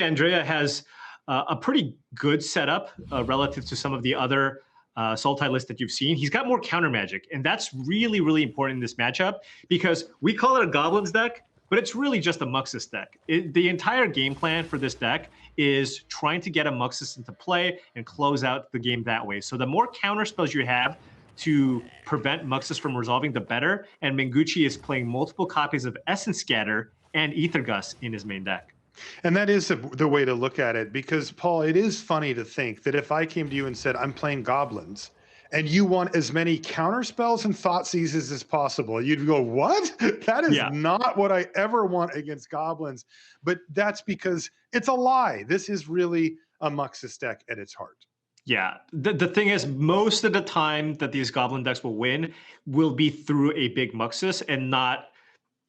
Andrea has a pretty good setup relative to some of the other Sultai lists that you've seen. He's got more counter magic, and that's really, really important in this matchup because we call it a Goblins deck, but it's really just a Muxus deck. The entire game plan for this deck is trying to get a Muxus into play and close out the game that way. So the more counter spells you have to prevent Muxus from resolving, the better. And Mengucci is playing multiple copies of Essence Scatter and Ether Gust in his main deck. And that is the way to look at it, because, Paul, it is funny to think that if I came to you and said, I'm playing Goblins, and you want as many counter spells and thought seizes as possible, you'd go, what? That is not what I ever want against Goblins. But that's because it's a lie. This is really a Muxus deck at its heart. Yeah, the thing is, most of the time that these Goblin decks will win will be through a big Muxus and not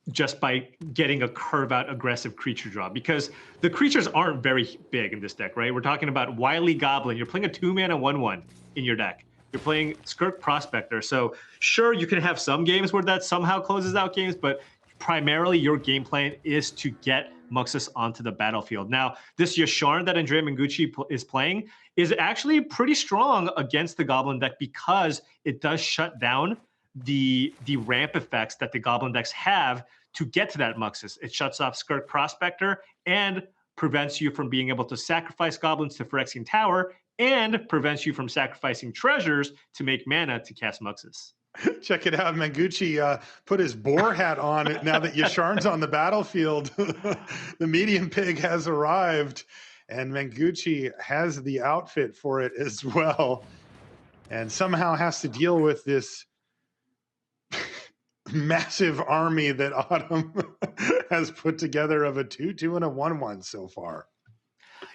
just by getting a curve out aggressive creature draw, because the creatures aren't very big in this deck, right? We're talking about Wily Goblin. You're playing a 2-mana 1/1 in your deck. You're playing Skirk Prospector. So sure, you can have some games where that somehow closes out games, but primarily your game plan is to get Muxus onto the battlefield. Now, this Yasharn that Andrea Mengucci is playing is actually pretty strong against the Goblin deck because it does shut down the ramp effects that the Goblin decks have to get to that Muxus. It shuts off Skirk Prospector and prevents you from being able to sacrifice Goblins to Phyrexian Tower and prevents you from sacrificing treasures to make mana to cast Muxus. Check it out. Mengucci put his boar hat on it now that Yasharn's on the battlefield. The medium pig has arrived, and Mengucci has the outfit for it as well, and somehow has to deal with this massive army that Autumn has put together of a 2/2 and a 1/1 so far.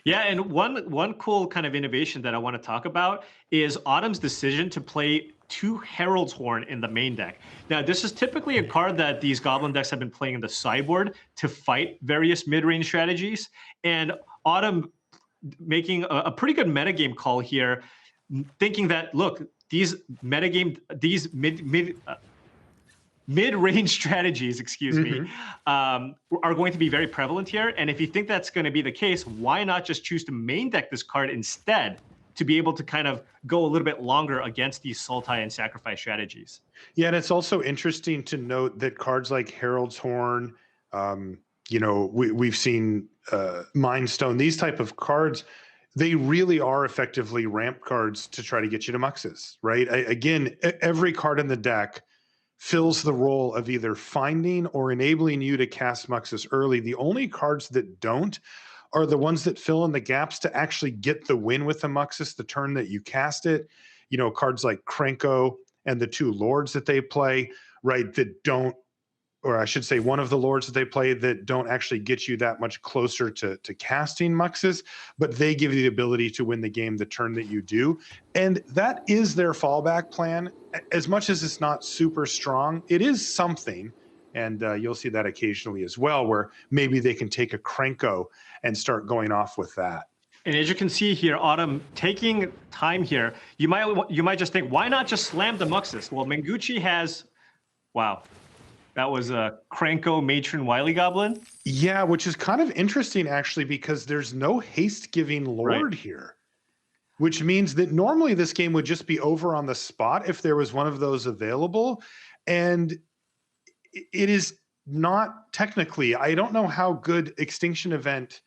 Yeah, and one cool kind of innovation that I want to talk about is Autumn's decision to play 2 Herald's Horn in the main deck. Now, this is typically a card that these Goblin decks have been playing in the sideboard to fight various mid-range strategies, and Autumn making a pretty good metagame call here, thinking that, look, these mid-range strategies, excuse me, are going to be very prevalent here. And if you think that's going to be the case, why not just choose to main deck this card instead to be able to kind of go a little bit longer against these Sultai and sacrifice strategies? Yeah, and it's also interesting to note that cards like Herald's Horn, you know, we've seen Mind Stone, these type of cards, they really are effectively ramp cards to try to get you to Muxus, right? Again, every card in the deck fills the role of either finding or enabling you to cast Muxus early. The only cards that don't are the ones that fill in the gaps to actually get the win with the Muxus the turn that you cast it. You know, cards like Krenko and the 2 lords that they play, right, that don't, or I should say one of the lords that they play that don't actually get you that much closer to casting Muxus, but they give you the ability to win the game the turn that you do. And that is their fallback plan. As much as it's not super strong, it is something. And you'll see that occasionally as well, where maybe they can take a Krenko and start going off with that. And as you can see here, Autumn taking time here, you might just think, why not just slam the Muxus? Well, Mengucci has, wow, that was a Krenko Matron Wily Goblin. Yeah, which is kind of interesting, actually, because there's no haste-giving Lord here, which means that normally this game would just be over on the spot if there was one of those available. And it is not technically. I don't know how good Extinction Event,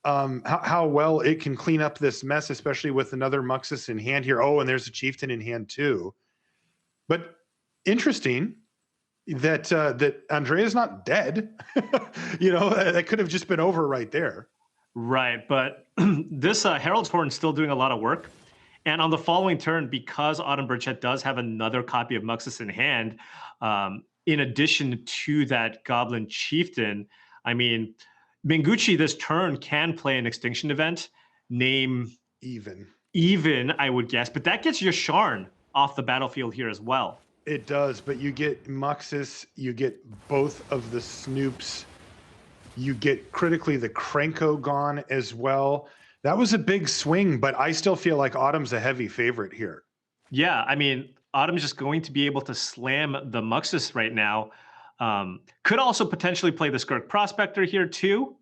how well it can clean up this mess, especially with another Muxus in hand here. Oh, and there's a Chieftain in hand too. But interesting that that Andrea's not dead. You know, that could have just been over right there. Right, but this Herald's Horn is still doing a lot of work. And on the following turn, because Autumn Burchett does have another copy of Muxus in hand, in addition to that Goblin Chieftain, I mean, Mengucci this turn can play an Extinction Event, name Even, I would guess, but that gets Yasharn off the battlefield here as well. It does, but you get Muxus, you get both of the Snoops, you get critically the Krenko gone as well. That was a big swing, but I still feel like Autumn's a heavy favorite here. Yeah, I mean, Autumn's just going to be able to slam the Muxus right now. Could also potentially play the Skirk Prospector here too.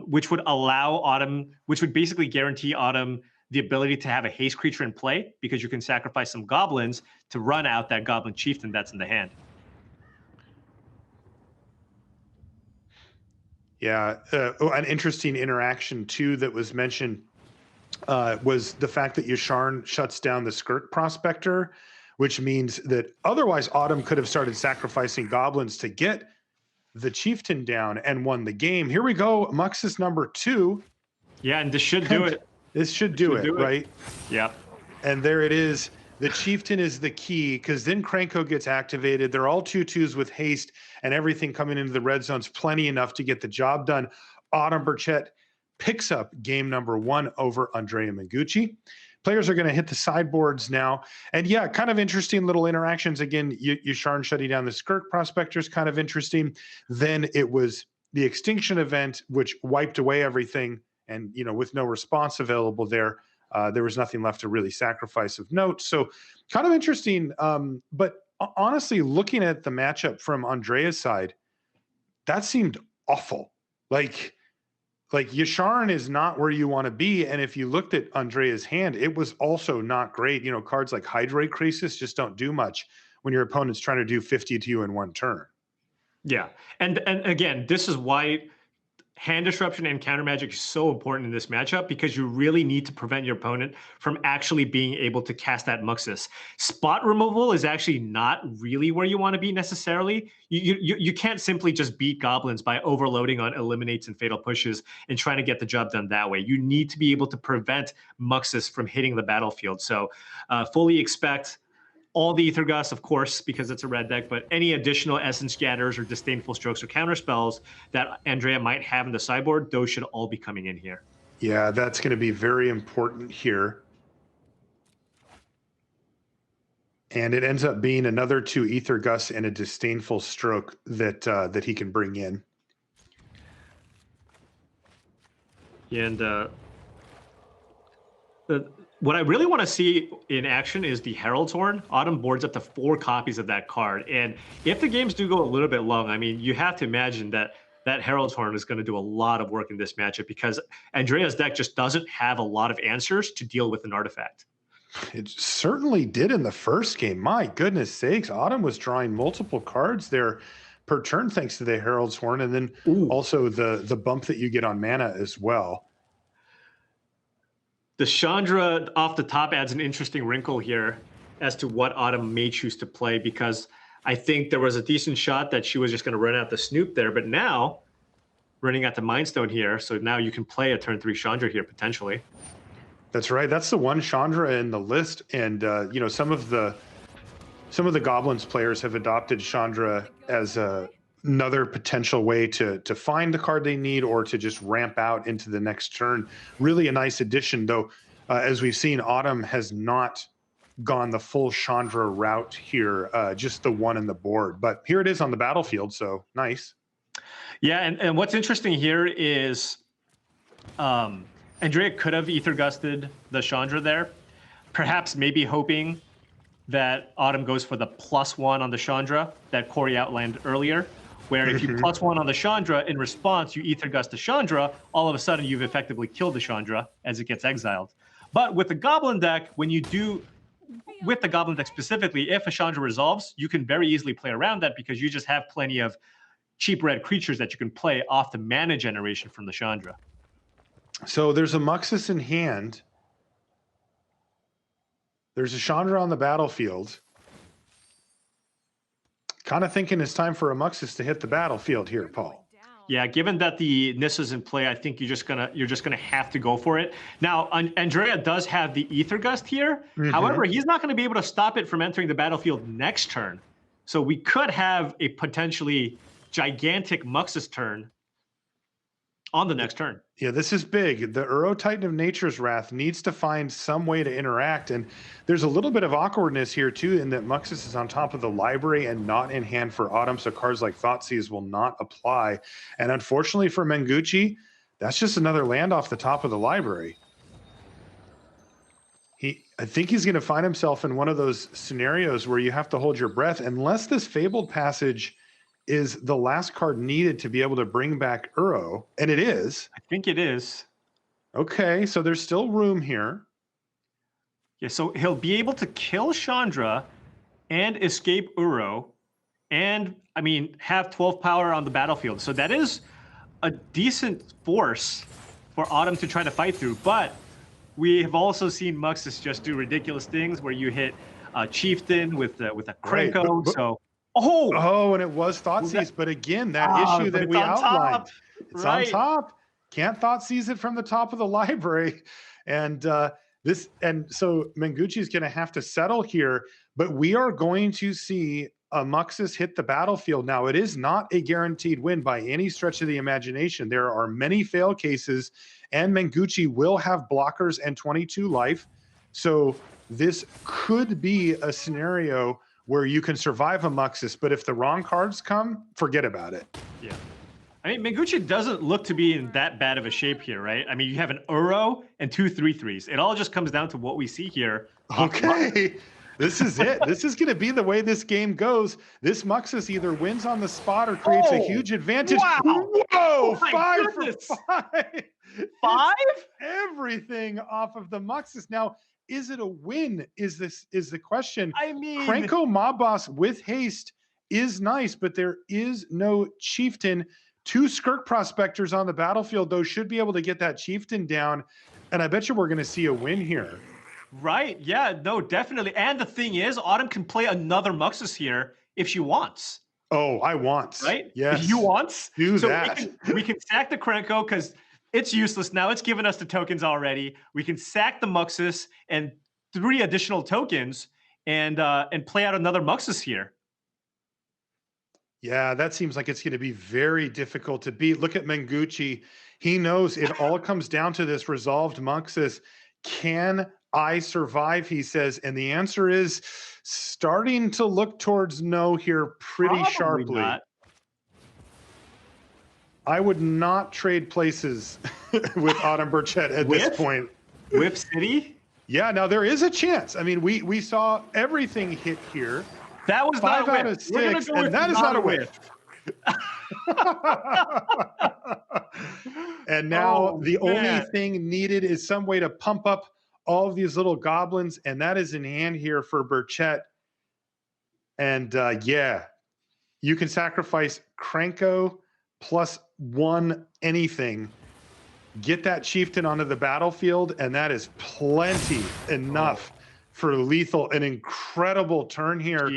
which would allow Autumn, which would basically guarantee Autumn the ability to have a haste creature in play because you can sacrifice some goblins to run out that goblin chieftain that's in the hand. Yeah, an interesting interaction too that was mentioned was the fact that Yasharn shuts down the Skirk Prospector, which means that otherwise Autumn could have started sacrificing goblins to get the chieftain down and won the game. Here we go, Muxus number 2. Yeah, and this should do it. This should do it, right? Yeah. And there it is. The chieftain is the key because then Krenko gets activated. They're all 2/2s with haste and everything coming into the red zone's plenty enough to get the job done. Autumn Burchett picks up game number 1 over Andrea Mengucci. Players are going to hit the sideboards now. And yeah, kind of interesting little interactions. Again, Yasharn shutting down the Skirk Prospectors, kind of interesting. Then it was the Extinction event, which wiped away everything. And, you know, with no response available there, there was nothing left to really sacrifice of note. So kind of interesting. But honestly, looking at the matchup from Andrea's side, that seemed awful. Like Yasharn is not where you want to be. And if you looked at Andrea's hand, it was also not great. You know, cards like Hydroid Crisis just don't do much when your opponent's trying to do 50 to you in one turn. Yeah. And again, this is why hand disruption and counter magic is so important in this matchup, because you really need to prevent your opponent from actually being able to cast that Muxus. Spot removal is actually not really where you want to be necessarily. You can't simply just beat goblins by overloading on eliminates and fatal pushes and trying to get the job done that way. You need to be able to prevent Muxus from hitting the battlefield. So fully expect all the Ether Gust, of course, because it's a red deck, but any additional Essence Scatters or Disdainful Strokes or counter spells that Andrea might have in the sideboard, those should all be coming in here. Yeah, that's going to be very important here. And it ends up being another 2 Ether Gusts and a Disdainful Stroke that that he can bring in. And what I really want to see in action is the Herald's Horn. Autumn boards up to 4 copies of that card. And if the games do go a little bit long, I mean, you have to imagine that that Herald's Horn is going to do a lot of work in this matchup because Andrea's deck just doesn't have a lot of answers to deal with an artifact. It certainly did in the first game. My goodness sakes, Autumn was drawing multiple cards there per turn thanks to the Herald's Horn, and then also the bump that you get on mana as well. The Chandra off the top adds an interesting wrinkle here as to what Autumn may choose to play, because I think there was a decent shot that she was just going to run out the Snoop there, but now running out the Mind Stone here, so now you can play a turn 3 Chandra here potentially. That's right. That's the one Chandra in the list, and you know, some of the Goblins players have adopted Chandra as another potential way to find the card they need or to just ramp out into the next turn. Really a nice addition, though. As we've seen, Autumn has not gone the full Chandra route here, just the one in the board. But here it is on the battlefield, so nice. Yeah, and what's interesting here is Andrea could have Ether Gusted the Chandra there, perhaps maybe hoping that Autumn goes for the +1 on the Chandra that Corey outlined earlier, where if you +1 on the Chandra, in response, you Ether Gust the Chandra, all of a sudden you've effectively killed the Chandra as it gets exiled. But with the Goblin deck, when you do, with the Goblin deck specifically, if a Chandra resolves, you can very easily play around that because you just have plenty of cheap red creatures that you can play off the mana generation from the Chandra. So there's a Muxus in hand. There's a Chandra on the battlefield. Kind of thinking it's time for a Muxus to hit the battlefield here, Paul. Yeah, given that the Nissa's in play, I think you're just gonna have to go for it. Now, Andrea does have the Ether Gust here. However, he's not going to be able to stop it from entering the battlefield next turn. So we could have a potentially gigantic Muxus turn on the next turn. Yeah, this is big. The Uro Titan of Nature's Wrath needs to find some way to interact. And there's a little bit of awkwardness here, too, in that Muxus is on top of the library and not in hand for Autumn, so cards like Thoughtseize will not apply. And unfortunately for Mengucci, that's just another land off the top of the library. I think he's going to find himself in one of those scenarios where you have to hold your breath unless this Fabled Passage is the last card needed to be able to bring back Uro, and it is. I think it is. Okay, so there's still room here. Yeah, so he'll be able to kill Chandra and escape Uro, and I mean have 12 power on the battlefield. So that is a decent force for Autumn to try to fight through. But we have also seen Muxus just do ridiculous things where you hit Chieftain with a Krenko. Right, So and it was Thoughtseize, but again, that issue that we outlined, it's on top. Can't Thoughtseize it from the top of the library, and so Mengucci is going to have to settle here. But we are going to see a Muxus hit the battlefield. Now, it is not a guaranteed win by any stretch of the imagination. There are many fail cases, and Mengucci will have blockers and 22 life. So this could be a scenario where you can survive a Muxus, but if the wrong cards come, forget about it. Yeah. I mean, Mengucci doesn't look to be in that bad of a shape here, right? I mean, you have an Uro and 2 3/3s. It all just comes down to what we see here. Okay. This is it. This is going to be the way this game goes. This Muxus either wins on the spot or creates a huge advantage. Wow. Whoa! Oh 5 for 5. 5? Everything off of the Muxus. Now, is it a win? Is the question? I mean, Krenko Mob Boss with haste is nice, but there is no Chieftain. 2 Skirk Prospectors on the battlefield, though, should be able to get that Chieftain down. And I bet you we're going to see a win here. Right. Yeah, no, definitely. And the thing is, Autumn can play another Muxus here if she wants. Oh, I want. Right? Yes. If you want. Do that. We can sack the Krenko because it's useless now. It's given us the tokens already. We can sack the Muxus and 3 additional tokens and play out another Muxus here. Yeah, that seems like it's going to be very difficult to beat. Look at Mengucci. He knows it all comes down to this resolved Muxus. Can I survive, he says, and the answer is starting to look towards no here pretty Probably sharply. Not. I would not trade places with Autumn Burchett at this point. With City? Yeah, now there is a chance. I mean, we saw everything hit here. That was 5 out of 6, and that is not a whiff. And now the only thing needed is some way to pump up all of these little goblins, and that is in hand here for Burchett. And yeah, you can sacrifice Krenko +1 anything, get that Chieftain onto the battlefield, and that is plenty enough for lethal. An incredible turn here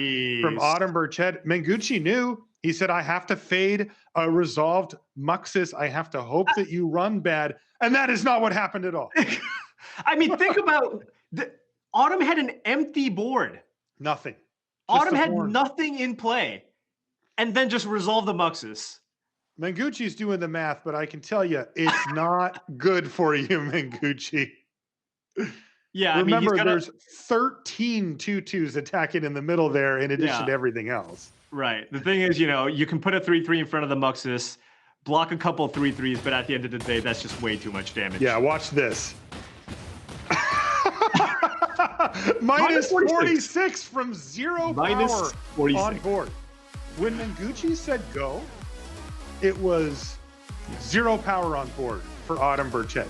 from Autumn Burchett. Mengucci knew. He said, I have to fade a resolved Muxus. I have to hope that you run bad. And that is not what happened at all. I mean, think about Autumn had an empty board. Nothing. Autumn had nothing in play. And then just resolve the Muxus. Mengucci's doing the math, but I can tell you it's not good for you, Mengucci. Yeah, remember, I mean, there's 13 2/2s attacking in the middle there in addition to everything else. Right. The thing is, you can put a 3/3 in front of the Muxus, block a couple 3/3s, but at the end of the day, that's just way too much damage. Yeah, watch this. Minus 46 from 0 power on board. When Mengucci said go, it was 0 power on board for Autumn Burchett.